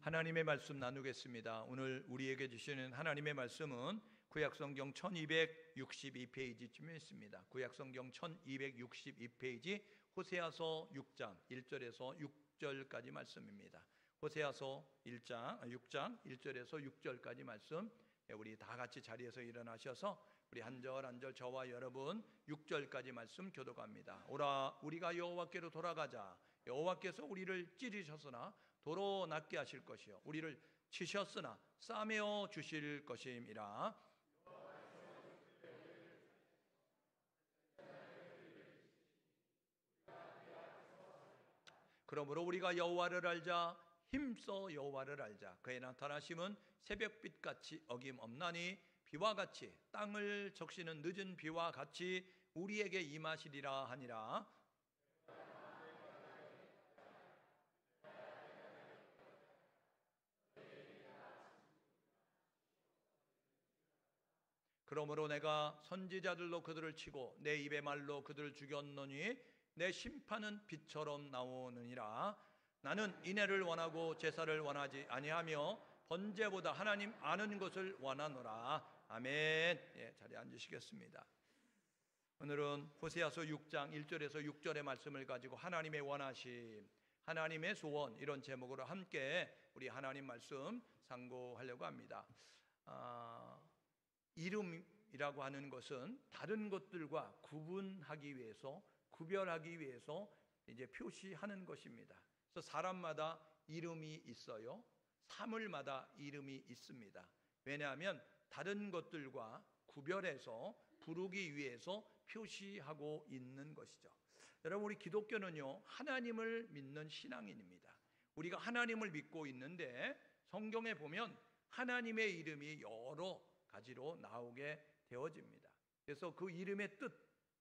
하나님의 말씀 나누겠습니다. 오늘 우리에게 주시는 하나님의 말씀은 구약성경 1262페이지쯤에 있습니다. 구약성경 1262페이지 호세아서 6장 1절에서 6절까지 말씀입니다. 호세아서 6장 1절에서 6절까지 말씀, 우리 다 같이 자리에서 일어나셔서 우리 한 절 한 절 저와 여러분 6절까지 말씀 교독합니다. 오라 우리가 여호와께로 돌아가자. 여호와께서 우리를 찌르셨으나 도로 낫게 하실 것이요 우리를 치셨으나 싸매어 주실 것임이라. 그러므로 우리가 여호와를 알자. 힘써 여호와를 알자. 그의 나타나심은 새벽빛같이 어김없나니 비와 같이 땅을 적시는 늦은 비와 같이 우리에게 임하시리라 하니라. 그러므로 내가 선지자들로 그들을 치고 내 입의 말로 그들을 죽였노니 내 심판은 빛처럼 나오느니라. 나는 인애를 원하고 제사를 원하지 아니하며 번제보다 하나님 아는 것을 원하노라. 아멘. 자리에 앉으시겠습니다. 오늘은 호세아서 6장 1절에서 6절의 말씀을 가지고 하나님의 원하심, 하나님의 소원, 이런 제목으로 함께 우리 하나님 말씀 상고하려고 합니다. 이름이라고 하는 것은 다른 것들과 구별하기 위해서 이제 표시하는 것입니다. 그래서 사람마다 이름이 있어요. 사물마다 이름이 있습니다. 왜냐하면 다른 것들과 구별해서 부르기 위해서 표시하고 있는 것이죠. 여러분, 우리 기독교는요, 하나님을 믿는 신앙인입니다. 우리가 하나님을 믿고 있는데 성경에 보면 하나님의 이름이 여러 가지로 나오게 되어집니다. 그래서 그 이름의 뜻,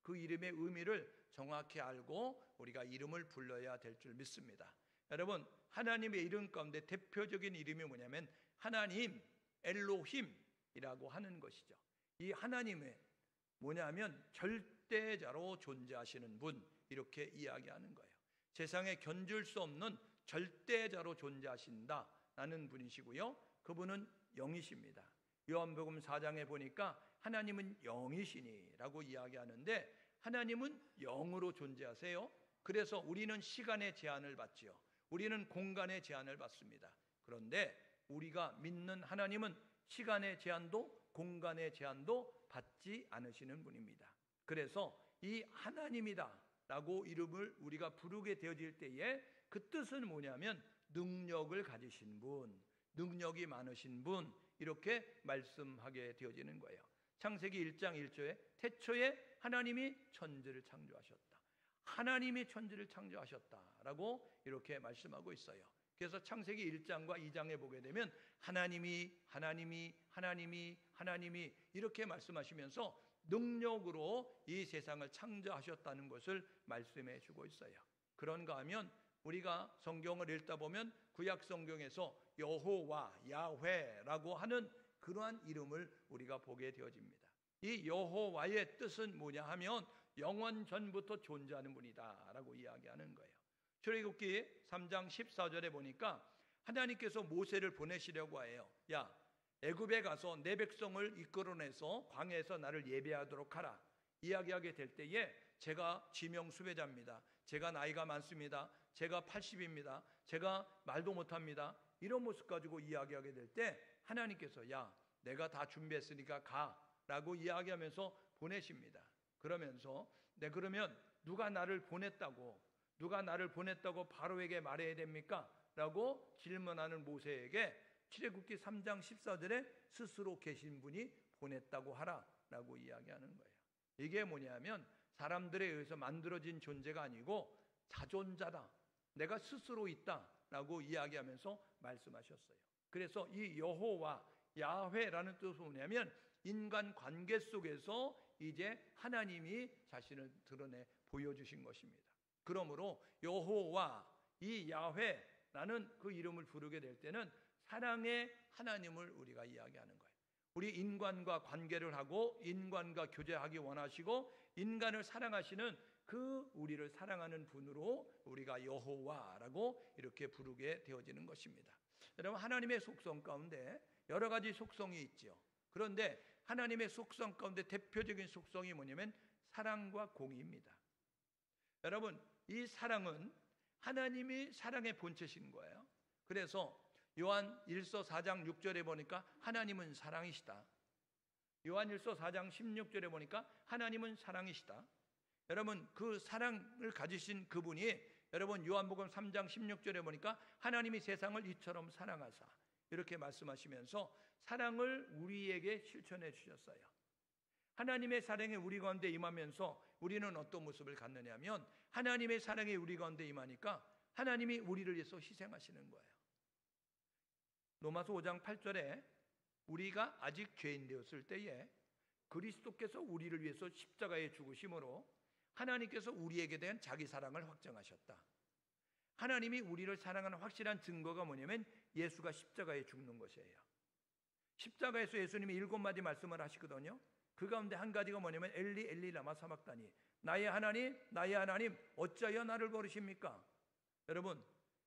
그 이름의 의미를 정확히 알고 우리가 이름을 불러야 될 줄 믿습니다. 여러분, 하나님의 이름 가운데 대표적인 이름이 뭐냐면 하나님, 엘로힘이라고 하는 것이죠. 이 하나님은 뭐냐면 절대자로 존재하시는 분, 이렇게 이야기하는 거예요. 세상에 견줄 수 없는 절대자로 존재하신다라는 분이시고요, 그분은 영이십니다. 요한복음 4장에 보니까 하나님은 영이시니라고 이야기하는데, 하나님은 영으로 존재하세요. 그래서 우리는 시간의 제한을 받지요. 우리는 공간의 제한을 받습니다. 그런데 우리가 믿는 하나님은 시간의 제한도 공간의 제한도 받지 않으시는 분입니다. 그래서 이 하나님이다 라고 이름을 우리가 부르게 되어질 때에 그 뜻은 뭐냐면 능력을 가지신 분, 능력이 많으신 분, 이렇게 말씀하게 되어지는 거예요. 창세기 1장 1절에 태초에 하나님이 천지를 창조하셨다. 하나님이 천지를 창조하셨다라고 이렇게 말씀하고 있어요. 그래서 창세기 1장과 2장에 보게 되면 하나님이 이렇게 말씀하시면서 능력으로 이 세상을 창조하셨다는 것을 말씀해 주고 있어요. 그런가 하면 우리가 성경을 읽다 보면 구약 성경에서 여호와, 야훼라고 하는 그러한 이름을 우리가 보게 되어집니다. 이 여호와의 뜻은 뭐냐 하면 영원 전부터 존재하는 분이다 라고 이야기하는 거예요. 출애굽기 3장 14절에 보니까 하나님께서 모세를 보내시려고 해요. 야, 애굽에 가서 내 백성을 이끌어내서 광야에서 나를 예배하도록 하라. 이야기하게 될 때에 제가 지명 수배자입니다. 제가 나이가 많습니다. 제가 80입니다. 제가 말도 못합니다. 이런 모습 가지고 이야기하게 될 때 하나님께서 야, 내가 다 준비했으니까 가라고 이야기하면서 보내십니다. 그러면서 그러면 누가 나를 보냈다고 바로에게 말해야 됩니까? 라고 질문하는 모세에게 출애굽기 3장 14절에 스스로 계신 분이 보냈다고 하라 라고 이야기하는 거예요. 이게 뭐냐면 사람들에 의해서 만들어진 존재가 아니고 자존자다, 내가 스스로 있다 라고 이야기하면서 말씀하셨어요. 그래서 이 여호와, 야훼라는 뜻은 뭐냐면 인간 관계 속에서 이제 하나님이 자신을 드러내 보여주신 것입니다. 그러므로 여호와, 이 야훼라는 그 이름을 부르게 될 때는 사랑의 하나님을 우리가 이야기하는 거예요. 우리 인간과 관계를 하고 인간과 교제하기 원하시고 인간을 사랑하시는 그 우리를 사랑하는 분으로 우리가 여호와라고 이렇게 부르게 되어지는 것입니다. 여러분, 하나님의 속성 가운데 여러 가지 속성이 있죠. 그런데 하나님의 속성 가운데 대표적인 속성이 뭐냐면 사랑과 공의입니다. 여러분, 이 사랑은 하나님이 사랑의 본체신 거예요. 그래서 요한 1서 4장 6절에 보니까 하나님은 사랑이시다. 요한 1서 4장 16절에 보니까 하나님은 사랑이시다. 여러분, 그 사랑을 가지신 그분이 여러분 요한복음 3장 16절에 보니까 하나님이 세상을 이처럼 사랑하사 이렇게 말씀하시면서 사랑을 우리에게 실천해 주셨어요. 하나님의 사랑이 우리 가운데 임하면서 우리는 어떤 모습을 갖느냐면 하나님의 사랑이 우리 가운데 임하니까 하나님이 우리를 위해서 희생하시는 거예요. 로마서 5장 8절에 우리가 아직 죄인 되었을 때에 그리스도께서 우리를 위해서 십자가에 죽으심으로 하나님께서 우리에게 대한 자기 사랑을 확정하셨다. 하나님이 우리를 사랑하는 확실한 증거가 뭐냐면 예수가 십자가에 죽는 것이에요. 십자가에서 예수님이 7마디 말씀을 하시거든요. 그 가운데 한 가지가 뭐냐면 엘리 엘리 라마 사박다니, 나의 하나님 나의 하나님 어찌하여 나를 버리십니까? 여러분,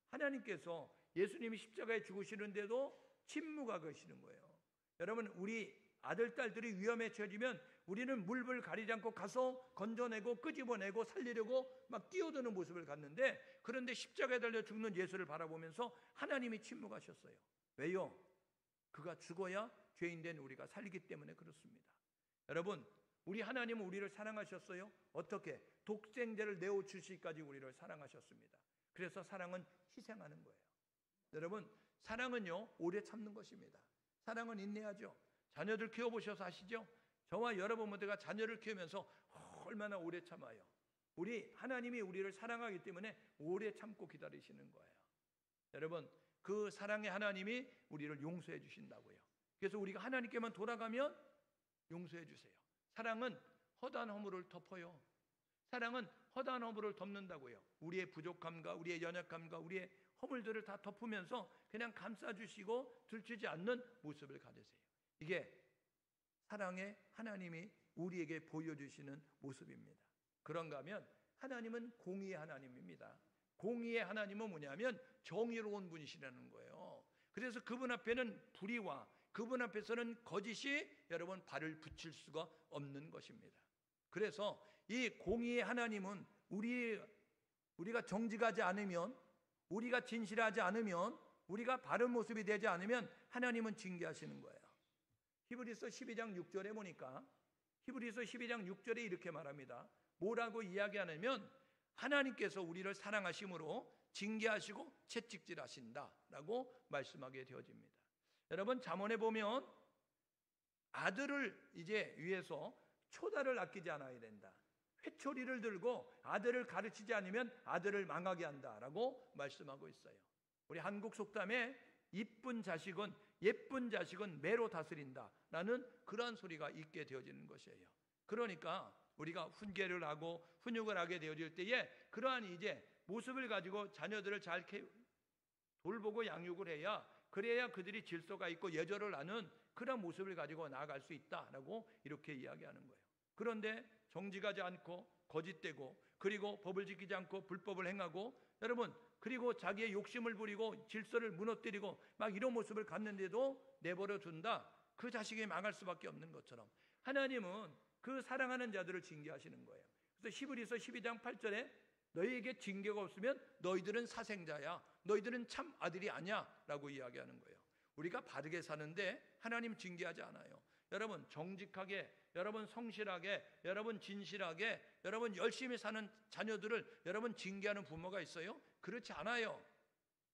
하나님께서 예수님이 십자가에 죽으시는데도 침묵하시는 거예요. 여러분, 우리 아들 딸들이 위험에 처해지면 우리는 물불 가리지 않고 가서 건져내고 끄집어내고 살리려고 막 뛰어드는 모습을 갖는데, 그런데 십자가에 달려 죽는 예수를 바라보면서 하나님이 침묵하셨어요. 왜요? 그가 죽어야 죄인된 우리가 살리기 때문에 그렇습니다. 여러분, 우리 하나님은 우리를 사랑하셨어요. 어떻게? 독생자를 내어주시기까지 우리를 사랑하셨습니다. 그래서 사랑은 희생하는 거예요. 여러분, 사랑은요 오래 참는 것입니다. 사랑은 인내하죠. 자녀들 키워보셔서 아시죠? 저와 여러분 모두가 자녀를 키우면서 얼마나 오래 참아요. 우리 하나님이 우리를 사랑하기 때문에 오래 참고 기다리시는 거예요. 여러분, 그 사랑의 하나님이 우리를 용서해 주신다고요. 그래서 우리가 하나님께만 돌아가면 용서해 주세요. 사랑은 허다한 허물을 덮어요. 사랑은 허다한 허물을 덮는다고요. 우리의 부족함과 우리의 연약함과 우리의 허물들을 다 덮으면서 그냥 감싸주시고 들추지 않는 모습을 가지세요. 이게 사랑의 하나님이 우리에게 보여주시는 모습입니다. 그런가 하면 하나님은 공의의 하나님입니다. 공의의 하나님은 뭐냐면 정의로운 분이시라는 거예요. 그래서 그분 앞에는 불의와 그분 앞에서는 거짓이 여러분 발을 붙일 수가 없는 것입니다. 그래서 이 공의의 하나님은 우리가 정직하지 않으면, 우리가 진실하지 않으면, 우리가 바른 모습이 되지 않으면 하나님은 징계하시는 거예요. 히브리서 12장 6절에 보니까 히브리서 12장 6절에 이렇게 말합니다. 뭐라고 이야기하냐면 하나님께서 우리를 사랑하심으로 징계하시고 채찍질하신다라고 말씀하게 되어집니다. 여러분, 잠언에 보면 아들을 이제 위해서 초다를 아끼지 않아야 된다. 회초리를 들고 아들을 가르치지 않으면 아들을 망하게 한다라고 말씀하고 있어요. 우리 한국 속담에 이쁜 자식은 예쁜 자식은 매로 다스린다라는 그러한 소리가 있게 되어지는 것이에요. 그러니까 우리가 훈계를 하고 훈육을 하게 되어질 때에 그러한 이제 모습을 가지고 자녀들을 잘 돌보고 양육을 해야, 그래야 그들이 질서가 있고 예절을 아는 그런 모습을 가지고 나아갈 수 있다라고 이렇게 이야기하는 거예요. 그런데 정직하지 않고 거짓되고 그리고 법을 지키지 않고 불법을 행하고 여러분, 그리고 자기의 욕심을 부리고 질서를 무너뜨리고 막 이런 모습을 갖는데도 내버려 둔다. 그 자식이 망할 수밖에 없는 것처럼 하나님은 그 사랑하는 자들을 징계하시는 거예요. 그래서 히브리서 12장 8절에 너희에게 징계가 없으면 너희들은 사생자야, 너희들은 참 아들이 아니야 라고 이야기하는 거예요. 우리가 바르게 사는데 하나님 징계하지 않아요. 여러분, 정직하게, 여러분 성실하게, 여러분 진실하게, 여러분 열심히 사는 자녀들을 여러분 징계하는 부모가 있어요? 그렇지 않아요.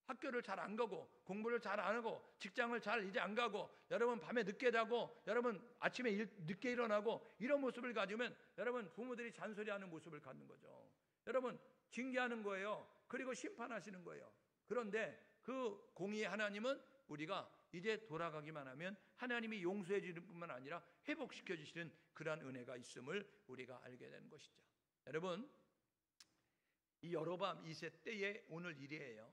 학교를 잘 안 가고 공부를 잘 안 하고 직장을 잘 이제 안 가고 여러분 밤에 늦게 자고 여러분 아침에 늦게 일어나고 이런 모습을 가지면 여러분 부모들이 잔소리하는 모습을 갖는 거죠. 여러분 징계하는 거예요. 그리고 심판하시는 거예요. 그런데 그 공의의 하나님은 우리가 이제 돌아가기만 하면 하나님이 용서해 주는 뿐만 아니라 회복시켜 주시는 그러한 은혜가 있음을 우리가 알게 되는 것이죠. 여러분, 이 여로보암 2세 때의 오늘 일이에요.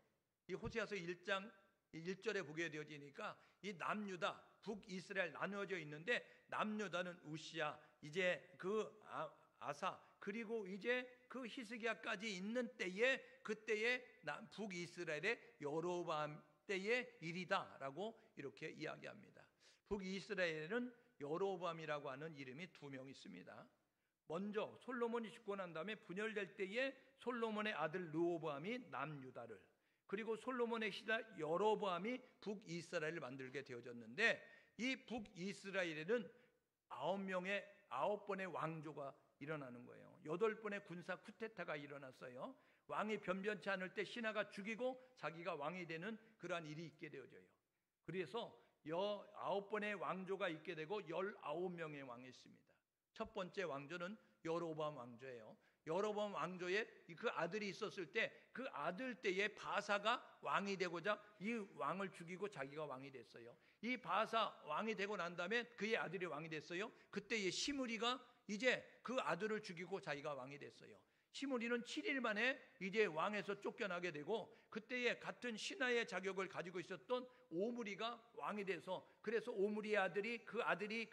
이 호세아서 1장 1절에 보게 되어지니까 이 남유다, 북이스라엘 나누어져 있는데 남유다는 우시야, 이제 그 아사, 그리고 이제 그 히스기야까지 있는 때에 그때의 북이스라엘의 여로보암 때의 일이다라고 이렇게 이야기합니다. 북이스라엘은 여로보암이라고 하는 이름이 두 명 있습니다. 먼저 솔로몬이 죽고 난 다음에 분열될 때에 솔로몬의 아들 르호보암이 남유다를, 그리고 솔로몬의 시대 여로보암이 북이스라엘을 만들게 되어졌는데, 이 북이스라엘에는 9번의 왕조가 일어나는 거예요. 8번의 군사 쿠데타가 일어났어요. 왕이 변변치 않을 때 신하가 죽이고 자기가 왕이 되는 그러한 일이 있게 되어져요. 그래서 9번의 왕조가 있게 되고 19명의 왕이 있습니다. 첫 번째 왕조는 여로보암 왕조예요. 여로보암 왕조에 그 아들이 있었을 때 그 아들 때에 바사가 왕이 되고자 이 왕을 죽이고 자기가 왕이 됐어요. 이 바사 왕이 되고 난 다음에 그의 아들이 왕이 됐어요. 그때의 시므리가 이제 그 아들을 죽이고 자기가 왕이 됐어요. 시므리는 7일 만에 이제 왕에서 쫓겨나게 되고, 그때에 같은 신하의 자격을 가지고 있었던 오므리가 왕이 돼서, 그래서 오므리의 아들이 그 아들이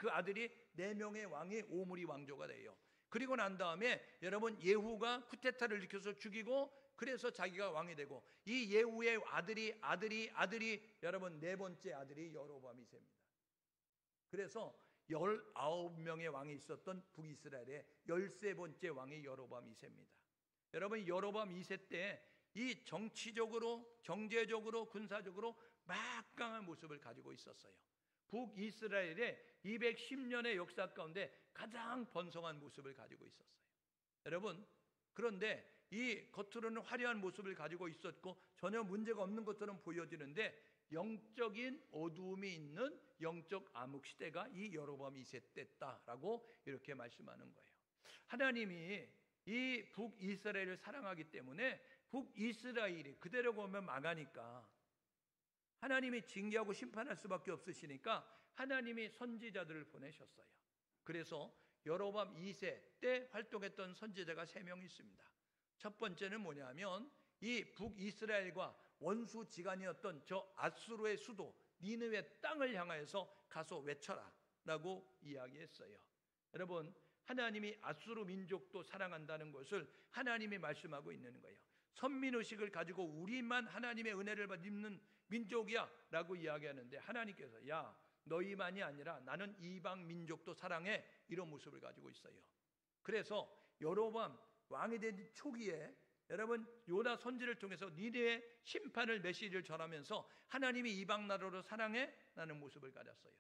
4명의 왕이 오므리 왕조가 돼요. 그리고 난 다음에 여러분 예후가 쿠데타를 일으켜서 죽이고, 그래서 자기가 왕이 되고, 이 예후의 아들이 여러분 4번째 아들이 여로보암 2세입니다. 그래서 19명의 왕이 있었던 북이스라엘의 13번째 왕이 여로보암 2세입니다. 여러분 여로보암 2세 때 이 정치적으로, 경제적으로, 군사적으로 막강한 모습을 가지고 있었어요. 북이스라엘의 210년의 역사 가운데 가장 번성한 모습을 가지고 있었어요. 여러분, 그런데 이 겉으로는 화려한 모습을 가지고 있었고 전혀 문제가 없는 것처럼 보여지는데, 영적인 어두움이 있는 영적 암흑 시대가 이 여로보암 2세 때다라고 이렇게 말씀하는 거예요. 하나님이 이 북이스라엘을 사랑하기 때문에 북이스라엘이 그대로 보면 망하니까 하나님이 징계하고 심판할 수밖에 없으시니까 하나님이 선지자들을 보내셨어요. 그래서 여로보암 2세 때 활동했던 선지자가 3명 있습니다. 첫 번째는 뭐냐면 이 북이스라엘과 원수지간이었던 저 앗수르의 수도 니느웨 땅을 향하여서 가서 외쳐라 라고 이야기했어요. 여러분, 하나님이 앗수르 민족도 사랑한다는 것을 하나님이 말씀하고 있는 거예요. 선민의식을 가지고 우리만 하나님의 은혜를 받는 민족이야 라고 이야기하는데, 하나님께서 야 너희만이 아니라 나는 이방 민족도 사랑해, 이런 모습을 가지고 있어요. 그래서 여로보암 왕이 된 초기에 여러분 요나 선지를 통해서 니느웨 심판을 메시지를 전하면서 하나님이 이방 나라로 사랑해 라는 모습을 가졌어요.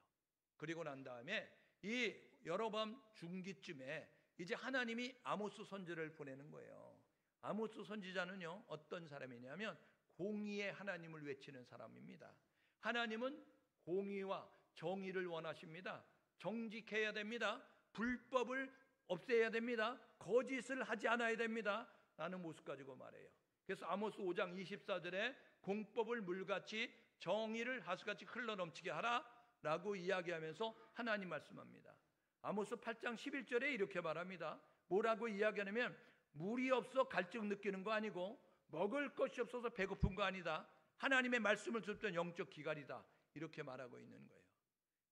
그리고 난 다음에 이 여로보암 중기쯤에 이제 하나님이 아모스 선지를 보내는 거예요. 아모스 선지자는요 어떤 사람이냐면 공의의 하나님을 외치는 사람입니다. 하나님은 공의와 정의를 원하십니다. 정직해야 됩니다. 불법을 없애야 됩니다. 거짓을 하지 않아야 됩니다 라는 모습 가지고 말해요. 그래서 아모스 5장 24절에 공법을 물같이 정의를 하수같이 흘러넘치게 하라 라고 이야기하면서 하나님 말씀합니다. 아모스 8장 11절에 이렇게 말합니다. 뭐라고 이야기하냐면 물이 없어 갈증 느끼는 거 아니고 먹을 것이 없어서 배고픈 거 아니다. 하나님의 말씀을 듣던 영적 기갈이다. 이렇게 말하고 있는 거예요.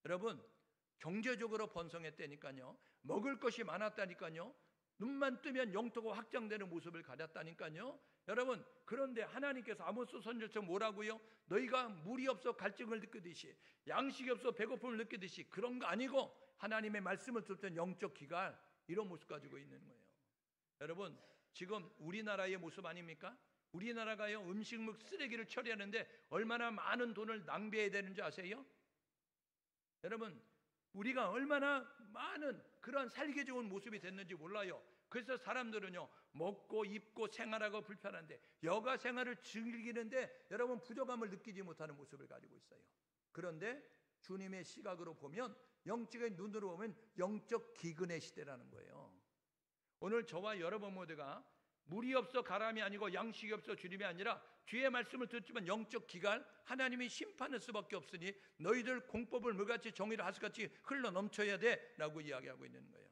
여러분, 경제적으로 번성했다니까요. 먹을 것이 많았다니까요. 눈만 뜨면 영토가 확장되는 모습을 가졌다니까요. 여러분, 그런데 하나님께서 아모스 선지자처럼 뭐라고요? 너희가 물이 없어 갈증을 느끼듯이, 양식이 없어 배고픔을 느끼듯이 그런 거 아니고 하나님의 말씀을 듣던 영적 기갈, 이런 모습 가지고 있는 거예요. 여러분, 지금 우리나라의 모습 아닙니까? 우리나라가요 음식물 쓰레기를 처리하는데 얼마나 많은 돈을 낭비해야 되는지 아세요? 여러분, 우리가 얼마나 많은 그런 살기 좋은 모습이 됐는지 몰라요. 그래서 사람들은요 먹고 입고 생활하고 불편한데 여가 생활을 즐기는데 여러분 부족함을 느끼지 못하는 모습을 가지고 있어요. 그런데 주님의 시각으로 보면, 영적인 눈으로 보면 영적 기근의 시대라는 거예요. 오늘 저와 여러분 모두가 물이 없어 가람이 아니고 양식이 없어 주님이 아니라 주의 말씀을 듣지만 영적 기갈, 하나님이 심판할 수밖에 없으니 너희들 공법을 물같이 정의를 하수같이 흘러 넘쳐야 돼 라고 이야기하고 있는 거예요.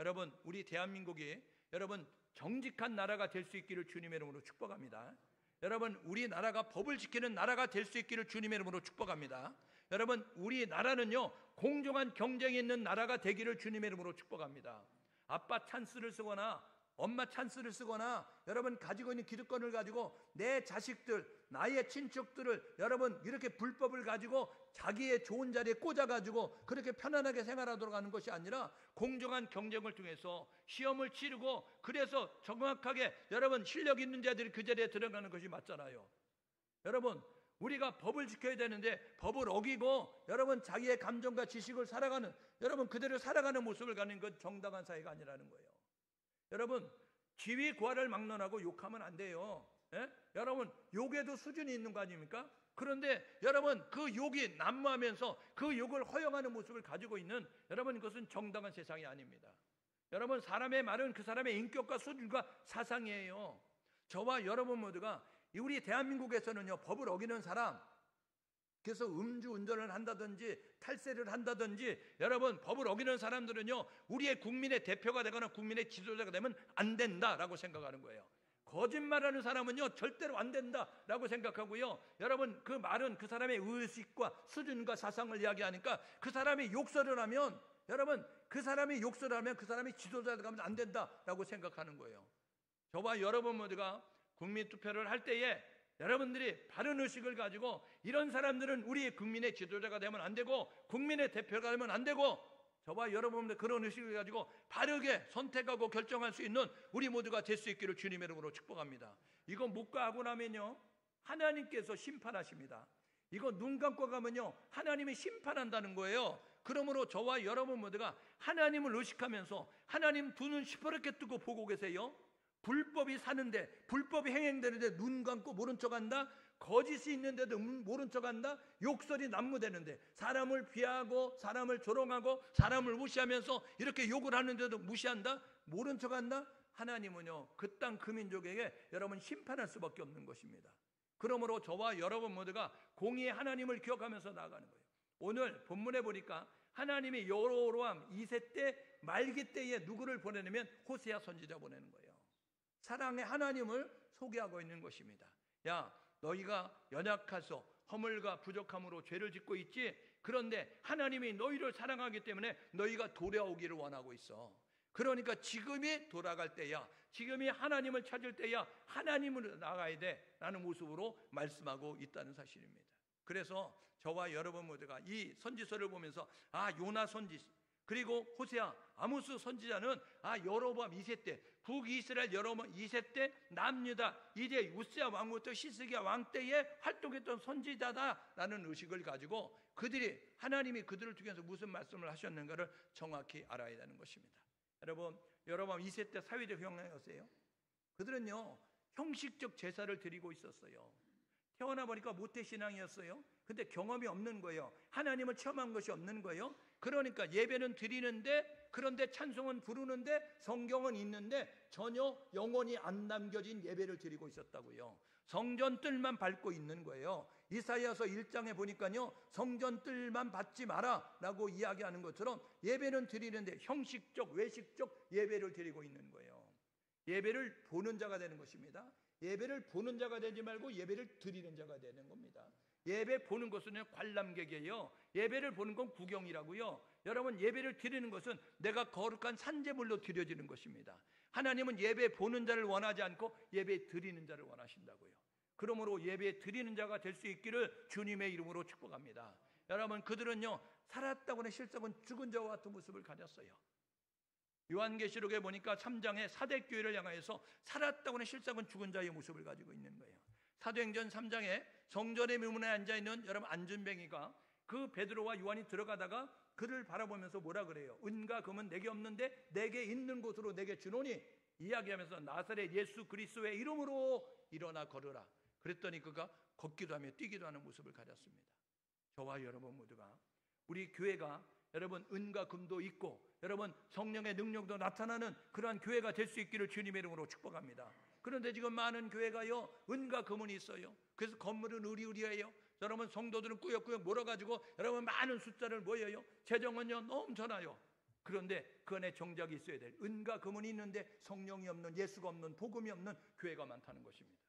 여러분, 우리 대한민국이 여러분 정직한 나라가 될 수 있기를 주님의 이름으로 축복합니다. 여러분, 우리나라가 법을 지키는 나라가 될 수 있기를 주님의 이름으로 축복합니다. 여러분, 우리나라는요 공정한 경쟁이 있는 나라가 되기를 주님의 이름으로 축복합니다. 아빠 찬스를 쓰거나 엄마 찬스를 쓰거나 여러분 가지고 있는 기득권을 가지고 내 자식들, 나의 친척들을 여러분 이렇게 불법을 가지고 자기의 좋은 자리에 꽂아가지고 그렇게 편안하게 생활하도록 하는 것이 아니라 공정한 경쟁을 통해서 시험을 치르고 그래서 정확하게 여러분 실력 있는 자들이 그 자리에 들어가는 것이 맞잖아요. 여러분 우리가 법을 지켜야 되는데 법을 어기고 여러분 자기의 감정과 지식을 살아가는 여러분 그대로 살아가는 모습을 가는 건 정당한 사회가 아니라는 거예요. 여러분 지위 고하를 막론하고 욕하면 안 돼요. 예? 여러분 욕에도 수준이 있는 거 아닙니까? 그런데 여러분 그 욕이 난무하면서 그 욕을 허용하는 모습을 가지고 있는 여러분 그것은 정당한 세상이 아닙니다. 여러분 사람의 말은 그 사람의 인격과 수준과 사상이에요. 저와 여러분 모두가 우리 대한민국에서는요 법을 어기는 사람, 그래서 음주운전을 한다든지 탈세를 한다든지 여러분 법을 어기는 사람들은요 우리의 국민의 대표가 되거나 국민의 지도자가 되면 안 된다라고 생각하는 거예요. 거짓말하는 사람은요 절대로 안 된다라고 생각하고요. 여러분 그 말은 그 사람의 의식과 수준과 사상을 이야기하니까 그 사람이 욕설을 하면 여러분 그 사람이 욕설을 하면 그 사람이 지도자가 되면 안 된다라고 생각하는 거예요. 저와 여러분 모두가 국민투표를 할 때에 여러분들이 바른 의식을 가지고 이런 사람들은 우리 국민의 지도자가 되면 안 되고 국민의 대표가 되면 안 되고 저와 여러분들 그런 의식을 가지고 바르게 선택하고 결정할 수 있는 우리 모두가 될 수 있기를 주님의 이름으로 축복합니다. 이거 묵과하고 나면요 하나님께서 심판하십니다. 이거 눈 감고 가면요 하나님이 심판한다는 거예요. 그러므로 저와 여러분 모두가 하나님을 의식하면서 하나님 두 눈 시퍼렇게 뜨고 보고 계세요. 불법이 사는데 불법이 행행되는데 눈 감고 모른 척한다. 거짓이 있는데도 모른 척한다. 욕설이 난무되는데 사람을 비하고 사람을 조롱하고 사람을 무시하면서 이렇게 욕을 하는데도 무시한다. 모른 척한다. 하나님은요 그 땅 그 민족에게 여러분 심판할 수밖에 없는 것입니다. 그러므로 저와 여러분 모두가 공의의 하나님을 기억하면서 나아가는 거예요. 오늘 본문에 보니까 하나님이 여로보암 2세 때 말기 때에 누구를 보내냐면 호세아 선지자 보내는 거예요. 사랑의 하나님을 소개하고 있는 것입니다. 야 너희가 연약해서 허물과 부족함으로 죄를 짓고 있지. 그런데 하나님이 너희를 사랑하기 때문에 너희가 돌아오기를 원하고 있어. 그러니까 지금이 돌아갈 때야. 지금이 하나님을 찾을 때야. 하나님으로 나가야 돼 라는 모습으로 말씀하고 있다는 사실입니다. 그래서 저와 여러분 모두가 이 선지서를 보면서 요나 선지 그리고 호세아, 아모스 선지자는 여로보암 2세 때 북이스라엘 여로보암 2세 때 남유다 이제 우스야 왕부터 시스기야 왕 때에 활동했던 선지자다라는 의식을 가지고 그들이 하나님이 그들을 통해서 무슨 말씀을 하셨는가를 정확히 알아야 되는 것입니다. 여러분 여로보암 2세 때 사회적 형량이었어요. 그들은요 형식적 제사를 드리고 있었어요. 태어나 보니까 모태신앙이었어요. 근데 경험이 없는 거예요. 하나님을 체험한 것이 없는 거예요. 그러니까 예배는 드리는데 그런데 찬송은 부르는데 성경은 있는데 전혀 영혼이 안 남겨진 예배를 드리고 있었다고요. 성전 뜰만 밟고 있는 거예요. 이사야서 1장에 보니까요 성전 뜰만 밟지 마라 라고 이야기하는 것처럼 예배는 드리는데 형식적 외식적 예배를 드리고 있는 거예요. 예배를 보는 자가 되는 것입니다. 예배를 보는 자가 되지 말고 예배를 드리는 자가 되는 겁니다. 예배 보는 것은 관람객이에요. 예배를 보는 건 구경이라고요. 여러분 예배를 드리는 것은 내가 거룩한 산제물로 드려지는 것입니다. 하나님은 예배 보는 자를 원하지 않고 예배 드리는 자를 원하신다고요. 그러므로 예배 드리는 자가 될 수 있기를 주님의 이름으로 축복합니다. 여러분 그들은요 살았다고는 실상은 죽은 자와 같은 모습을 가졌어요. 요한계시록에 보니까 3장에 사대교회를 향하여서 살았다고는 실상은 죽은 자의 모습을 가지고 있는 거예요. 사도행전 3장에 성전의 문에 앉아있는 여러분 안준뱅이가 그 베드로와 요한이 들어가다가 그를 바라보면서 뭐라 그래요? 은과 금은 내게 없는데 내게 있는 곳으로 내게 주노니 이야기하면서 나사렛 예수 그리스도의 이름으로 일어나 걸으라. 그랬더니 그가 걷기도 하며 뛰기도 하는 모습을 가졌습니다. 저와 여러분 모두가 우리 교회가 여러분 은과 금도 있고 여러분 성령의 능력도 나타나는 그러한 교회가 될 수 있기를 주님의 이름으로 축복합니다. 그런데 지금 많은 교회가요 은과 금은 있어요. 그래서 건물은 의리의리해요. 여러분 성도들은 꾸역꾸역 몰아가지고 여러분 많은 숫자를 모여요. 재정은요 넘쳐나요. 그런데 그 안에 정작이 있어야 될 은과 금은 있는데 성령이 없는 예수가 없는 복음이 없는 교회가 많다는 것입니다.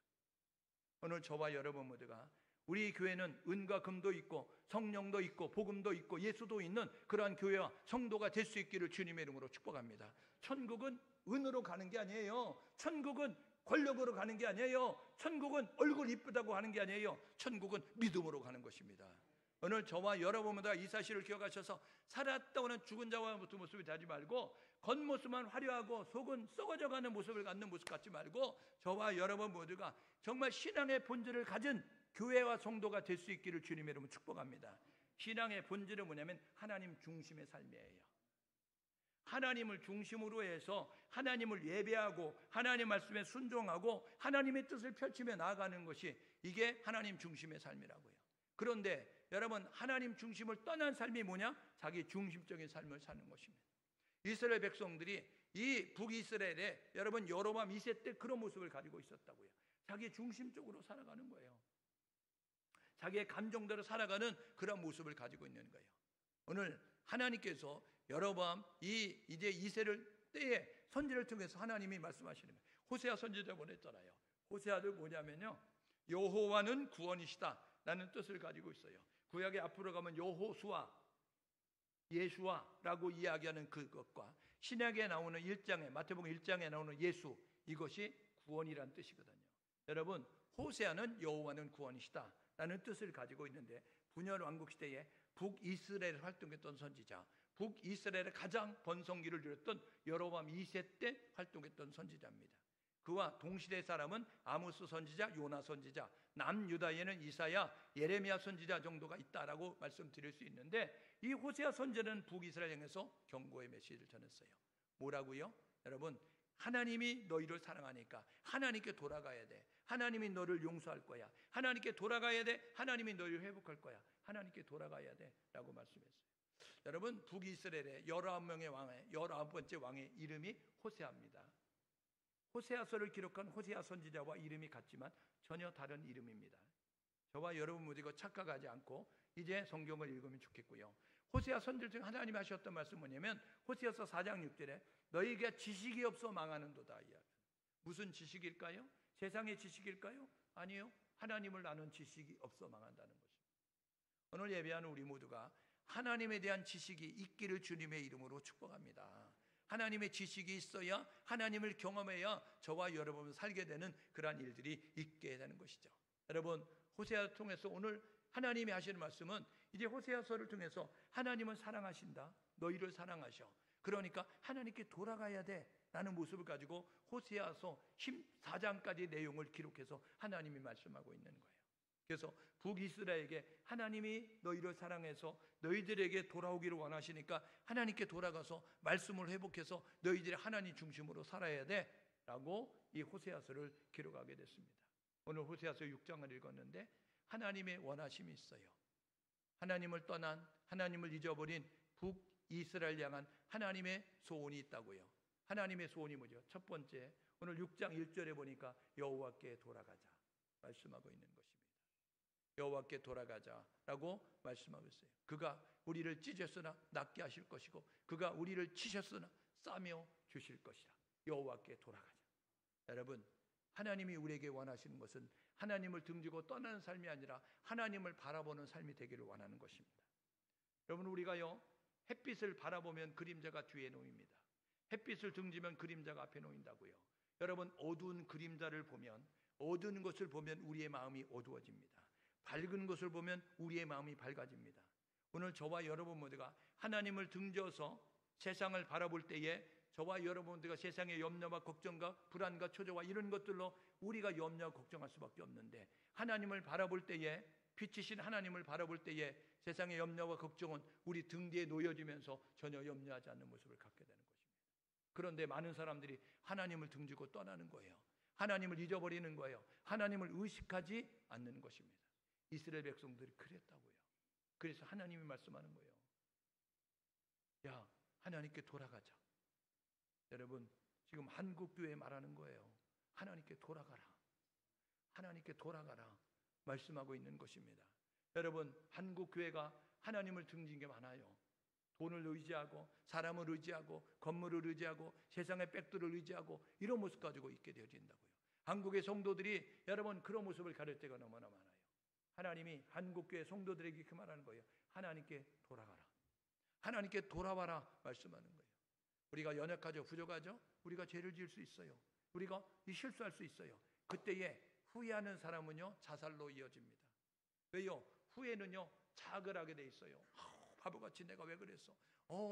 오늘 저와 여러분 모두가 우리 교회는 은과 금도 있고 성령도 있고 복음도 있고 예수도 있는 그러한 교회와 성도가 될 수 있기를 주님의 이름으로 축복합니다. 천국은 은으로 가는 게 아니에요. 천국은 권력으로 가는 게 아니에요. 천국은 얼굴 이쁘다고 하는 게 아니에요. 천국은 믿음으로 가는 것입니다. 오늘 저와 여러분보다 이 사실을 기억하셔서 살았다고는 죽은 자와 모습이 되지 말고 겉모습만 화려하고 속은 썩어져가는 모습을 갖는 모습 갖지 말고 저와 여러분 모두가 정말 신앙의 본질을 가진 교회와 성도가 될 수 있기를 주님의 이름으로 축복합니다. 신앙의 본질은 뭐냐면 하나님 중심의 삶이에요. 하나님을 중심으로 해서 하나님을 예배하고 하나님 말씀에 순종하고 하나님의 뜻을 펼치며 나아가는 것이 이게 하나님 중심의 삶이라고요. 그런데 여러분, 하나님 중심을 떠난 삶이 뭐냐? 자기 중심적인 삶을 사는 것입니다. 이스라엘 백성들이 이 북이스라엘에 여러분 여로보암 2세 때 그런 모습을 가지고 있었다고요. 자기 중심적으로 살아가는 거예요. 자기의 감정대로 살아가는 그런 모습을 가지고 있는 거예요. 오늘 하나님께서 여로보암 이제 2세를 때에 선지를 통해서 하나님이 말씀하시는 거예요. 호세아 선지자 보냈잖아요. 호세아도 뭐냐면요, 여호와는 구원이시다 라는 뜻을 가지고 있어요. 구약에 앞으로 가면 여호수아, 예수아라고 이야기하는 그것과 신약에 나오는 1장에 마태복음 1장에 나오는 예수, 이것이 구원이란 뜻이거든요. 여러분, 호세아는 여호와는 구원이시다 라는 뜻을 가지고 있는데 분열 왕국 시대에 북이스라엘을 활동했던 선지자, 북이스라엘의 가장 번성기를 누렸던 여로보암 2세 때 활동했던 선지자입니다. 그와 동시대 사람은 아모스 선지자, 요나 선지자, 남유다에는 이사야, 예레미야 선지자 정도가 있다라고 말씀드릴 수 있는데 이 호세아 선지자는 북이스라엘 향해서 경고의 메시지를 전했어요. 뭐라고요? 여러분, 하나님이 너희를 사랑하니까 하나님께 돌아가야 돼. 하나님이 너를 용서할 거야. 하나님께 돌아가야 돼. 하나님이 너희를 회복할 거야. 하나님께 돌아가야 돼 라고 말씀했어요. 여러분, 북이스라엘의 19명의 왕의 19번째 왕의 이름이 호세아입니다. 호세아서를 기록한 호세아 선지자와 이름이 같지만 전혀 다른 이름입니다. 저와 여러분 모두가 착각하지 않고 이제 성경을 읽으면 좋겠고요. 호세아 선지자 중에 하나님이 하셨던 말씀은 뭐냐면 호세아서 4장 6절에 너희가 지식이 없어 망하는도다. 무슨 지식일까요? 세상의 지식일까요? 아니요. 하나님을 아는 지식이 없어 망한다는 것입니다. 오늘 예배하는 우리 모두가 하나님에 대한 지식이 있기를 주님의 이름으로 축복합니다. 하나님의 지식이 있어야 하나님을 경험해야 저와 여러분은 살게 되는 그러한 일들이 있게 되는 것이죠. 여러분, 호세아를 통해서 오늘 하나님이 하시는 말씀은 이제 호세아서를 통해서 하나님은 사랑하신다. 너희를 사랑하셔. 그러니까 하나님께 돌아가야 돼 라는 모습을 가지고 호세아서 14장까지 내용을 기록해서 하나님이 말씀하고 있는 거예요. 그래서 북이스라엘에게 하나님이 너희를 사랑해서 너희들에게 돌아오기를 원하시니까 하나님께 돌아가서 말씀을 회복해서 너희들이 하나님 중심으로 살아야 돼 라고 이 호세아서를 기록하게 됐습니다. 오늘 호세아서 6장을 읽었는데 하나님의 원하심이 있어요. 하나님을 떠난, 하나님을 잊어버린 북이스라엘 향한 하나님의 소원이 있다고요. 하나님의 소원이 뭐죠? 첫 번째, 오늘 6장 1절에 보니까 여호와께 돌아가자 말씀하고 있는 것입니다. 여호와께 돌아가자라고 말씀하고 있어요. 그가 우리를 찢었으나 낫게 하실 것이고 그가 우리를 치셨으나 싸며 주실 것이라. 여호와께 돌아가자. 여러분, 하나님이 우리에게 원하시는 것은 하나님을 등지고 떠나는 삶이 아니라 하나님을 바라보는 삶이 되기를 원하는 것입니다. 여러분, 우리가요, 햇빛을 바라보면 그림자가 뒤에 놓입니다. 햇빛을 등지면 그림자가 앞에 놓인다고요. 여러분, 어두운 그림자를 보면, 어두운 것을 보면 우리의 마음이 어두워집니다. 밝은 것을 보면 우리의 마음이 밝아집니다. 오늘 저와 여러분 모두가 하나님을 등져서 세상을 바라볼 때에 저와 여러분 모두가 세상의 염려와 걱정과 불안과 초조와 이런 것들로 우리가 염려와 걱정할 수밖에 없는데 하나님을 바라볼 때에, 빛이신 하나님을 바라볼 때에 세상의 염려와 걱정은 우리 등 뒤에 놓여지면서 전혀 염려하지 않는 모습을 갖게 되는 것입니다. 그런데 많은 사람들이 하나님을 등지고 떠나는 거예요. 하나님을 잊어버리는 거예요. 하나님을 의식하지 않는 것입니다. 이스라엘 백성들이 그랬다고요. 그래서 하나님이 말씀하는 거예요. 야, 하나님께 돌아가자. 여러분, 지금 한국교회 말하는 거예요. 하나님께 돌아가라. 하나님께 돌아가라 말씀하고 있는 것입니다. 여러분, 한국교회가 하나님을 등진 게 많아요. 돈을 의지하고 사람을 의지하고 건물을 의지하고 세상의 백들을 의지하고 이런 모습 가지고 있게 되어진다고요. 한국의 성도들이 여러분 그런 모습을 가릴 때가 너무나 많아요. 하나님이 한국교회 성도들에게 그 말하는 거예요. 하나님께 돌아가라. 하나님께 돌아와라 말씀하는 거예요. 우리가 연약하죠, 부족하죠. 우리가 죄를 지을 수 있어요. 우리가 실수할 수 있어요. 그때에 후회하는 사람은요, 자살로 이어집니다. 왜요? 후회는요, 자학을 하게 돼 있어요. 바보같이 내가 왜 그랬어?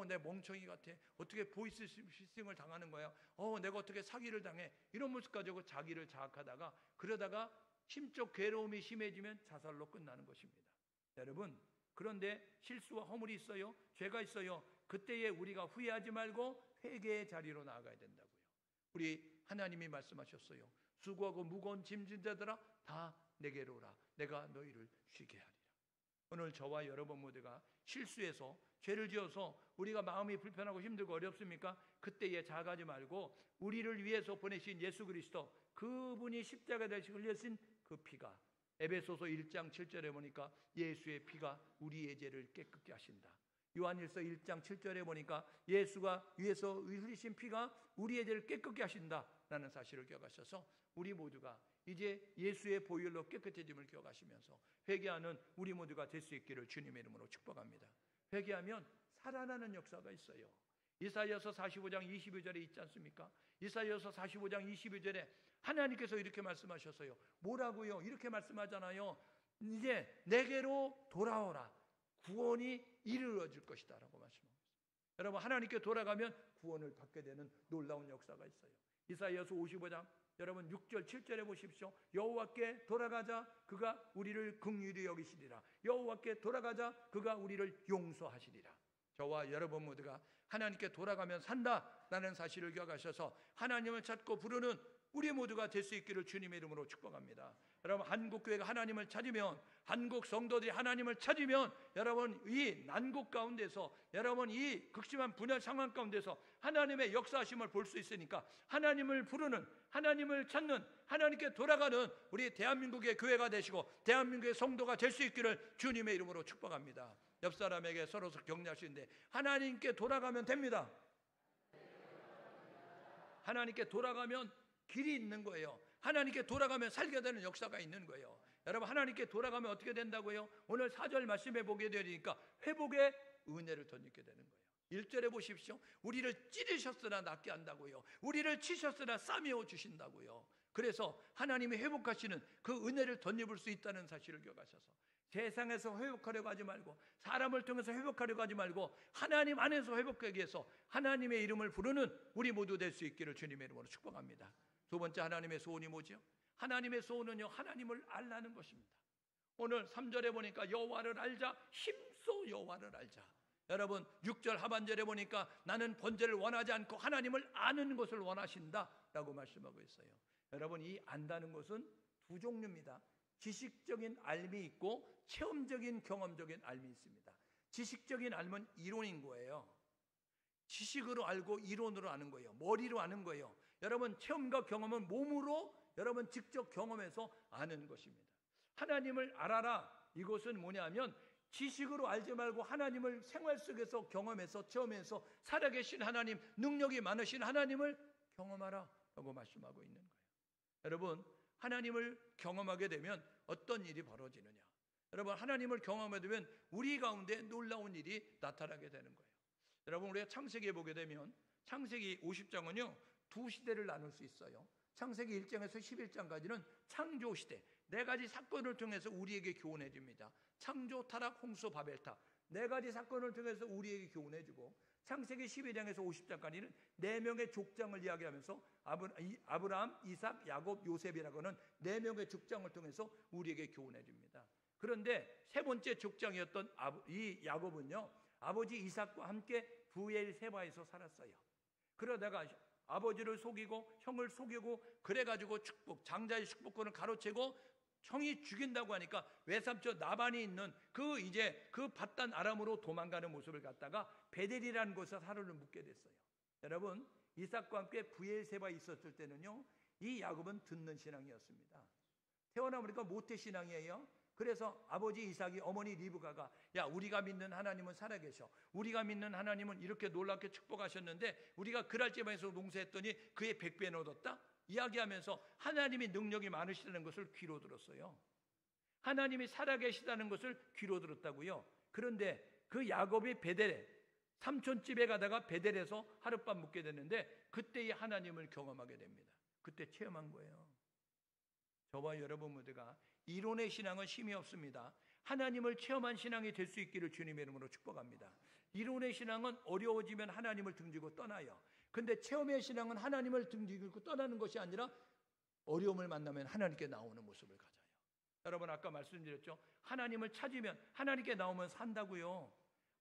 내 멍청이 같아. 어떻게 보이스피싱을 당하는 거야? 내가 어떻게 사기를 당해? 이런 모습 가지고 자기를 자학하다가, 그러다가 심적 괴로움이 심해지면 자살로 끝나는 것입니다. 여러분, 그런데 실수와 허물이 있어요. 죄가 있어요. 그때에 우리가 후회하지 말고 회개의 자리로 나아가야 된다고요. 우리 하나님이 말씀하셨어요. 수고하고 무거운 짐진 자들아 다 내게로 오라. 내가 너희를 쉬게 하리라. 오늘 저와 여러분 모두가 실수해서 죄를 지어서 우리가 마음이 불편하고 힘들고 어렵습니까? 그때에 자각하지 말고 우리를 위해서 보내신 예수 그리스도, 그분이 십자가에 달려 흘려진 그 피가, 에베소서 1장 7절에 보니까 예수의 피가 우리의 죄를 깨끗게 하신다. 요한일서 1장 7절에 보니까 예수가 위에서 흘리신 피가 우리의 죄를 깨끗게 하신다라는 사실을 기억하셔서 우리 모두가 이제 예수의 보혈로 깨끗해짐을 기억하시면서 회개하는 우리 모두가 될 수 있기를 주님의 이름으로 축복합니다. 회개하면 살아나는 역사가 있어요. 이사야서 45장 22절에 있지 않습니까? 이사야서 45장 22절에 하나님께서 이렇게 말씀하셨어요. 뭐라고요? 이렇게 말씀하잖아요. 이제 내게로 돌아오라. 구원이 이루어질 것이다 라고 말씀합니다. 여러분, 하나님께 돌아가면 구원을 받게 되는 놀라운 역사가 있어요. 이사야서 55장 여러분 6절 7절에 보십시오. 여호와께 돌아가자 그가 우리를 긍휼히 여기시리라. 여호와께 돌아가자 그가 우리를 용서하시리라. 저와 여러분 모두가 하나님께 돌아가면 산다라는 사실을 기억하셔서 하나님을 찾고 부르는 우리 모두가 될 수 있기를 주님의 이름으로 축복합니다. 여러분, 한국교회가 하나님을 찾으면, 한국 성도들이 하나님을 찾으면, 여러분 이 난국 가운데서, 여러분 이 극심한 분열 상황 가운데서 하나님의 역사하심을 볼 수 있으니까 하나님을 부르는, 하나님을 찾는, 하나님께 돌아가는 우리 대한민국의 교회가 되시고 대한민국의 성도가 될 수 있기를 주님의 이름으로 축복합니다. 옆 사람에게 서로 격려할 수 있는데 하나님께 돌아가면 됩니다. 하나님께 돌아가면 길이 있는 거예요. 하나님께 돌아가면 살게 되는 역사가 있는 거예요. 여러분, 하나님께 돌아가면 어떻게 된다고요? 오늘 4절 말씀해 보게 되니까 회복의 은혜를 덧입게 되는 거예요. 1절에 보십시오. 우리를 찌르셨으나 낫게 한다고요. 우리를 치셨으나 싸매어 주신다고요. 그래서 하나님이 회복하시는 그 은혜를 덧입을 수 있다는 사실을 기억하셔서 세상에서 회복하려고 하지 말고, 사람을 통해서 회복하려고 하지 말고 하나님 안에서 회복하기 위해서 하나님의 이름을 부르는 우리 모두 될 수 있기를 주님의 이름으로 축복합니다. 두 번째 하나님의 소원이 뭐죠? 하나님의 소원은요, 하나님을 알라는 것입니다. 오늘 3절에 보니까 여호와를 알자, 힘써 여호와를 알자. 여러분 6절 하반절에 보니까 나는 번제를 원하지 않고 하나님을 아는 것을 원하신다라고 말씀하고 있어요. 여러분, 이 안다는 것은 두 종류입니다. 지식적인 알미 있고 체험적인 경험적인 알미 있습니다. 지식적인 알면 이론인 거예요. 지식으로 알고 이론으로 아는 거예요. 머리로 아는 거예요. 여러분, 체험과 경험은 몸으로 여러분 직접 경험해서 아는 것입니다. 하나님을 알아라. 이것은 뭐냐면 지식으로 알지 말고 하나님을 생활 속에서 경험해서 체험해서 살아계신 하나님, 능력이 많으신 하나님을 경험하라 라고 말씀하고 있는 거예요. 여러분, 하나님을 경험하게 되면 어떤 일이 벌어지느냐? 여러분, 하나님을 경험하게 되면 우리 가운데 놀라운 일이 나타나게 되는 거예요. 여러분, 우리가 창세기에 보게 되면 창세기 50장은요 두 시대를 나눌 수 있어요. 창세기 1장에서 11장까지는 창조 시대, 네 가지 사건을 통해서 우리에게 교훈해 줍니다. 창조, 타락, 홍수, 바벨탑, 네 가지 사건을 통해서 우리에게 교훈해 주고, 창세기 12장에서 50장까지는 네 명의 족장을 이야기하면서 아브라함, 이삭, 야곱, 요셉이라고 하는 네 명의 족장을 통해서 우리에게 교훈해 줍니다. 그런데 세 번째 족장이었던 이 야곱은요, 아버지 이삭과 함께 브엘세바에서 살았어요. 그러다가 아버지를 속이고 형을 속이고 그래가지고 장자의 축복권을 가로채고 형이 죽인다고 하니까 외삼촌 나반이 있는 그 밧단 아람으로 도망가는 모습을 갖다가 베델이라는 곳에서 하루를 묵게 됐어요. 여러분, 이삭과 함께 브엘세바에 있었을 때는요, 이 야곱은 듣는 신앙이었습니다. 태어나 보니까 모태 신앙이에요. 그래서 아버지 이삭이 어머니 리브가가, 야, 우리가 믿는 하나님은 살아계셔. 우리가 믿는 하나님은 이렇게 놀랍게 축복하셨는데 우리가 그랄집에서 농사했더니 그의 100배는 얻었다? 이야기하면서 하나님이 능력이 많으시다는 것을 귀로 들었어요. 하나님이 살아계시다는 것을 귀로 들었다고요. 그런데 그 야곱이 베델에 삼촌 집에 가다가 베델에서 하룻밤 묵게 됐는데 그때 이 하나님을 경험하게 됩니다. 그때 체험한 거예요. 저와 여러분 모두가 이론의 신앙은 힘이 없습니다. 하나님을 체험한 신앙이 될 수 있기를 주님의 이름으로 축복합니다. 이론의 신앙은 어려워지면 하나님을 등지고 떠나요. 근데 체험의 신앙은 하나님을 등지고 떠나는 것이 아니라 어려움을 만나면 하나님께 나오는 모습을 가져요. 여러분 아까 말씀드렸죠. 하나님을 찾으면 하나님께 나오면 산다고요.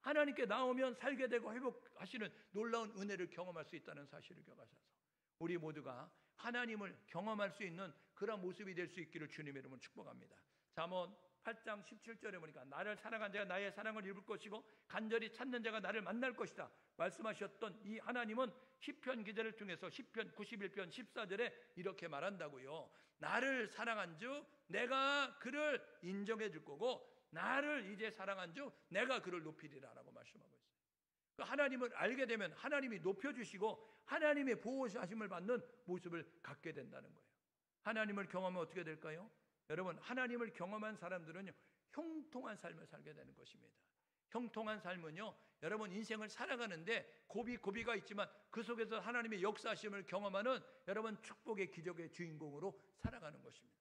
하나님께 나오면 살게 되고 회복하시는 놀라운 은혜를 경험할 수 있다는 사실을 기억하셔서 우리 모두가 하나님을 경험할 수 있는 그런 모습이 될 수 있기를 주님의 이름으로 축복합니다. 잠언 8장 17절에 보니까 나를 사랑한 자가 나의 사랑을 입을 것이고 간절히 찾는 자가 나를 만날 것이다 말씀하셨던 이 하나님은 시편 기자를 통해서 시편 91편 14절에 이렇게 말한다고요. 나를 사랑한 즉 내가 그를 인정해 줄 거고 나를 이제 사랑한 즉 내가 그를 높이리라 라고 말씀하고 있어요. 그 하나님을 알게 되면 하나님이 높여주시고 하나님의 보호하심을 받는 모습을 갖게 된다는 거예요. 하나님을 경험하면 어떻게 될까요? 여러분 하나님을 경험한 사람들은요 형통한 삶을 살게 되는 것입니다. 형통한 삶은요 여러분 인생을 살아가는데 고비가 있지만 그 속에서 하나님의 역사하심을 경험하는 여러분 축복의 기적의 주인공으로 살아가는 것입니다.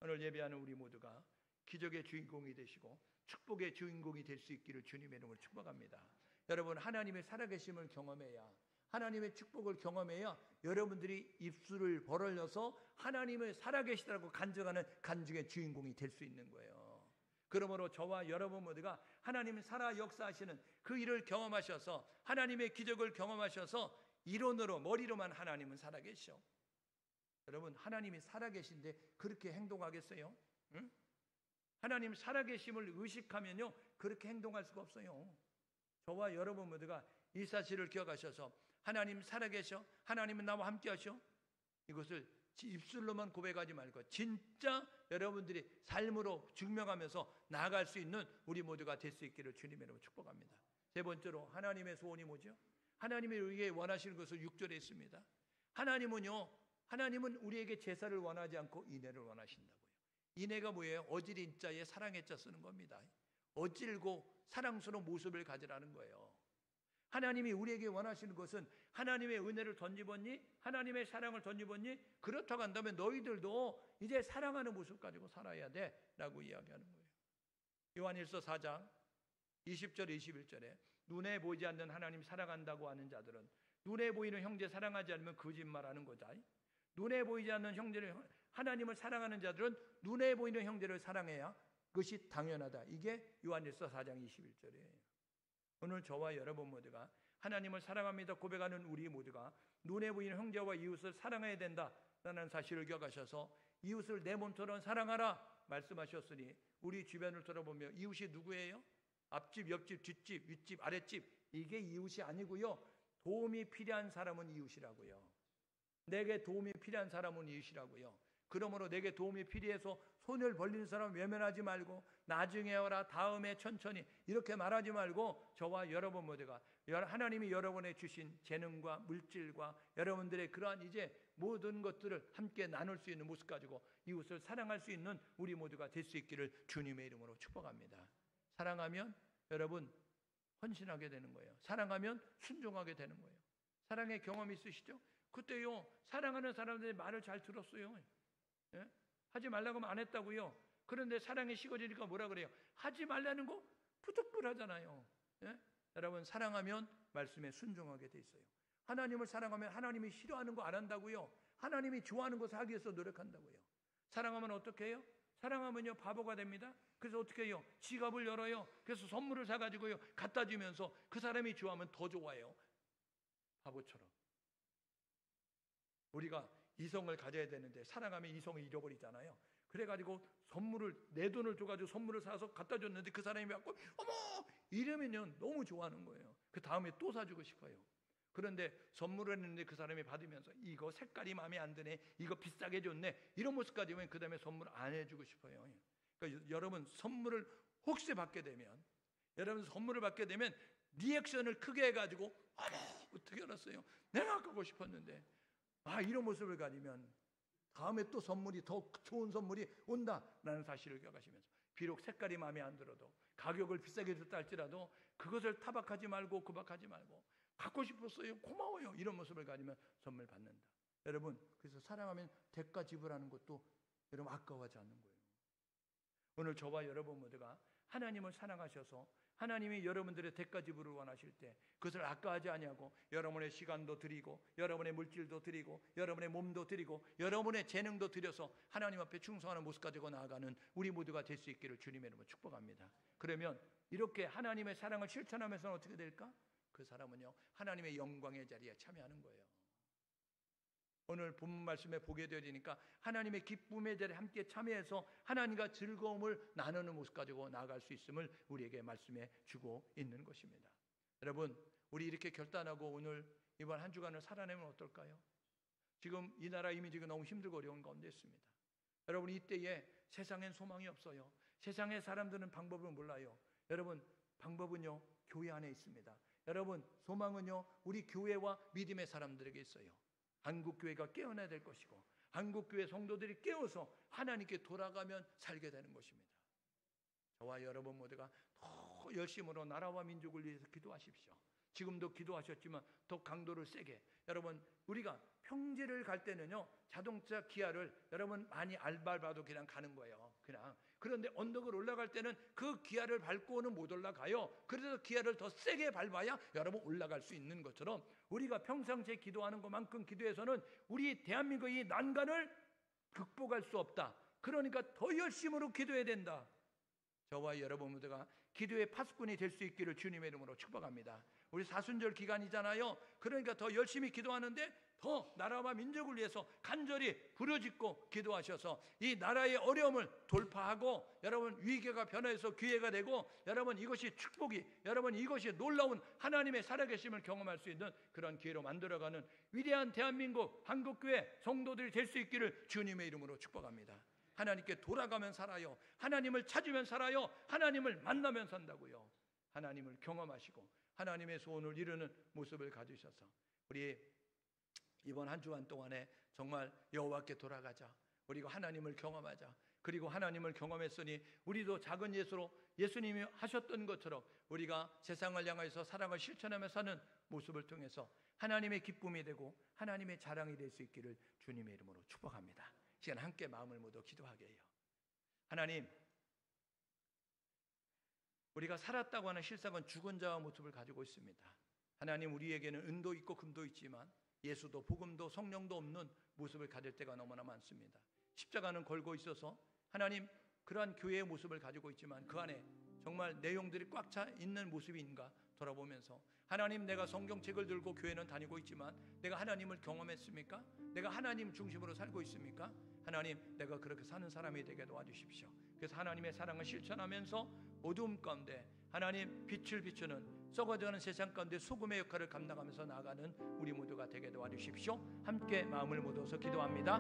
오늘 예배하는 우리 모두가 기적의 주인공이 되시고 축복의 주인공이 될 수 있기를 주님의 이름으로 축복합니다. 여러분 하나님의 살아계심을 경험해야 하나님의 축복을 경험해야 여러분들이 입술을 벌어려서 하나님을 살아계시다고 간증하는 간증의 주인공이 될 수 있는 거예요. 그러므로 저와 여러분 모두가 하나님 살아 역사하시는 그 일을 경험하셔서 하나님의 기적을 경험하셔서 이론으로 머리로만 하나님은 살아계셔. 여러분 하나님이 살아계신데 그렇게 행동하겠어요? 응? 하나님 살아계심을 의식하면요 그렇게 행동할 수가 없어요. 저와 여러분 모두가 이 사실을 기억하셔서 하나님 살아계셔, 하나님은 나와 함께 하셔, 이것을 입술로만 고백하지 말고 진짜 여러분들이 삶으로 증명하면서 나아갈 수 있는 우리 모두가 될 수 있기를 주님의 이름으로 축복합니다. 세 번째로 하나님의 소원이 뭐죠? 하나님이 우리에게 원하시는 것을 6절에 있습니다. 하나님은 우리에게 제사를 원하지 않고 인애를 원하신다고요. 인애가 뭐예요? 어질인 자에 사랑의 자 쓰는 겁니다. 어질고 사랑스러운 모습을 가지라는 거예요. 하나님이 우리에게 원하시는 것은 하나님의 은혜를 던지보니 하나님의 사랑을 던지보니 그렇다고 한다면 너희들도 이제 사랑하는 모습 가지고 살아야 돼 라고 이야기하는 거예요. 요한일서 4장 20절 21절에 눈에 보이지 않는 하나님 사랑한다고 하는 자들은 눈에 보이는 형제 사랑하지 않으면 거짓말하는 거다. 눈에 보이지 않는 형제를 하나님을 사랑하는 자들은 눈에 보이는 형제를 사랑해야 그것이 당연하다. 이게 요한일서 4장 21절이에요. 오늘 저와 여러분 모두가 하나님을 사랑합니다 고백하는 우리 모두가 눈에 보이는 형제와 이웃을 사랑해야 된다라는 사실을 기억하셔서 이웃을 내 몸처럼 사랑하라 말씀하셨으니 우리 주변을 돌아보며 이웃이 누구예요? 앞집, 옆집, 뒷집, 윗집, 아랫집 이게 이웃이 아니고요. 도움이 필요한 사람은 이웃이라고요. 내게 도움이 필요한 사람은 이웃이라고요. 그러므로 내게 도움이 필요해서 손을 벌리는 사람 외면하지 말고 나중에 와라 다음에 천천히 이렇게 말하지 말고 저와 여러분 모두가 하나님이 여러분에 주신 재능과 물질과 여러분들의 그러한 이제 모든 것들을 함께 나눌 수 있는 모습 가지고 이웃을 사랑할 수 있는 우리 모두가 될 수 있기를 주님의 이름으로 축복합니다. 사랑하면 여러분 헌신하게 되는 거예요. 사랑하면 순종하게 되는 거예요. 사랑의 경험 있으시죠? 그때요 사랑하는 사람들의 말을 잘 들었어요. 예? 하지 말라고 하면 안 했다고요. 그런데 사랑이 식어지니까 뭐라 그래요? 하지 말라는 거 부득불하잖아요. 예? 여러분 사랑하면 말씀에 순종하게 돼 있어요. 하나님을 사랑하면 하나님이 싫어하는 거 안 한다고요. 하나님이 좋아하는 것을 하기 위해서 노력한다고요. 사랑하면 어떻게 해요? 사랑하면요 바보가 됩니다. 그래서 어떻게 해요? 지갑을 열어요. 그래서 선물을 사가지고요 갖다 주면서 그 사람이 좋아하면 더 좋아해요. 바보처럼. 우리가 이성을 가져야 되는데 사랑하면 이성을 잃어버리잖아요. 그래가지고 선물을 내 돈을 줘가지고 선물을 사서 갖다 줬는데 그 사람이 갖고 어머 이러면요 너무 좋아하는 거예요. 그 다음에 또 사주고 싶어요. 그런데 선물을 했는데 그 사람이 받으면서 이거 색깔이 마음에 안 드네, 이거 비싸게 줬네, 이런 모습까지 오면 그 다음에 선물 안 해주고 싶어요. 그러니까 여러분 선물을 혹시 받게 되면 리액션을 크게 해가지고 어머 어떻게 알았어요? 내가 갖고 싶었는데 이런 모습을 가지면 다음에 또 선물이 더 좋은 선물이 온다라는 사실을 기억하시면서 비록 색깔이 마음에 안 들어도 가격을 비싸게 줬다 할지라도 그것을 타박하지 말고 구박하지 말고 갖고 싶었어요, 고마워요, 이런 모습을 가지면 선물 받는다. 여러분, 그래서 사랑하면 대가 지불하는 것도 여러분 아까워하지 않는 거예요. 오늘 저와 여러분 모두가 하나님을 사랑하셔서 하나님이 여러분들의 대가 지불을 원하실 때 그것을 아까워하지 아니하고 여러분의 시간도 드리고 여러분의 물질도 드리고 여러분의 몸도 드리고 여러분의 재능도 드려서 하나님 앞에 충성하는 모습 가지고 나아가는 우리 모두가 될 수 있기를 주님의 이름으로 축복합니다. 그러면 이렇게 하나님의 사랑을 실천하면서는 어떻게 될까? 그 사람은요, 하나님의 영광의 자리에 참여하는 거예요. 오늘 본문 말씀에 보게 되니까 하나님의 기쁨의 자리에 함께 참여해서 하나님과 즐거움을 나누는 모습 가지고 나아갈 수 있음을 우리에게 말씀해 주고 있는 것입니다. 여러분, 우리 이렇게 결단하고 오늘 이번 한 주간을 살아내면 어떨까요? 지금 이 나라 이민지가 너무 힘들고 어려운 가운데 있습니다. 여러분, 이때에 세상엔 소망이 없어요. 세상의 사람들은 방법을 몰라요. 여러분, 방법은요, 교회 안에 있습니다. 여러분, 소망은요, 우리 교회와 믿음의 사람들에게 있어요. 한국교회가 깨어나야 될 것이고 한국교회 성도들이 깨어서 하나님께 돌아가면 살게 되는 것입니다. 저와 여러분 모두가 더 열심으로 나라와 민족을 위해서 기도하십시오. 지금도 기도하셨지만 더 강도를 세게. 여러분, 우리가 평지를 갈 때는요, 자동차 기아를 여러분 많이 밟아도 그냥 가는 거예요. 그냥. 그런데 언덕을 올라갈 때는 그 기아를 밟고는 못 올라가요. 그래서 기아를 더 세게 밟아야 여러분 올라갈 수 있는 것처럼 우리가 평상시에 기도하는 것만큼 기도해서는 우리 대한민국의 이 난간을 극복할 수 없다. 그러니까 더 열심으로 기도해야 된다. 저와 여러분 모두가 기도의 파수꾼이 될 수 있기를 주님의 이름으로 축복합니다. 우리 사순절 기간이잖아요. 그러니까 더 열심히 기도하는데 더 나라와 민족을 위해서 간절히 부르짖고 기도하셔서 이 나라의 어려움을 돌파하고 여러분 위기가 변화해서 기회가 되고 여러분 이것이 축복이 여러분 이것이 놀라운 하나님의 살아계심을 경험할 수 있는 그런 기회로 만들어가는 위대한 대한민국 한국교회 성도들이 될 수 있기를 주님의 이름으로 축복합니다. 하나님께 돌아가면 살아요. 하나님을 찾으면 살아요. 하나님을 만나면 산다고요. 하나님을 경험하시고 하나님의 소원을 이루는 모습을 가지셔서 우리 이번 한 주간 동안에 정말 여호와께 돌아가자. 우리가 하나님을 경험하자. 그리고 하나님을 경험했으니 우리도 작은 예수로 예수님이 하셨던 것처럼 우리가 세상을 향해서 사랑을 실천하며 사는 모습을 통해서 하나님의 기쁨이 되고 하나님의 자랑이 될 수 있기를 주님의 이름으로 축복합니다. 시간 함께 마음을 모두 기도하게 해요. 하나님, 우리가 살았다고 하는 실상은 죽은 자와 모습을 가지고 있습니다. 하나님, 우리에게는 은도 있고 금도 있지만 예수도 복음도 성령도 없는 모습을 가질 때가 너무나 많습니다. 십자가는 걸고 있어서 하나님 그러한 교회의 모습을 가지고 있지만 그 안에 정말 내용들이 꽉 차 있는 모습인가 돌아보면서 하나님, 내가 성경책을 들고 교회는 다니고 있지만 내가 하나님을 경험했습니까? 내가 하나님 중심으로 살고 있습니까? 하나님, 내가 그렇게 사는 사람이 되게 도와주십시오. 그래서 하나님의 사랑을 실천하면서 어두움 가운데 하나님 빛을 비추는 썩어져가는 세상 가운데 소금의 역할을 감당하면서 나아가는 우리 모두가 되게 도와주십시오. 함께 마음을 모아서 기도합니다.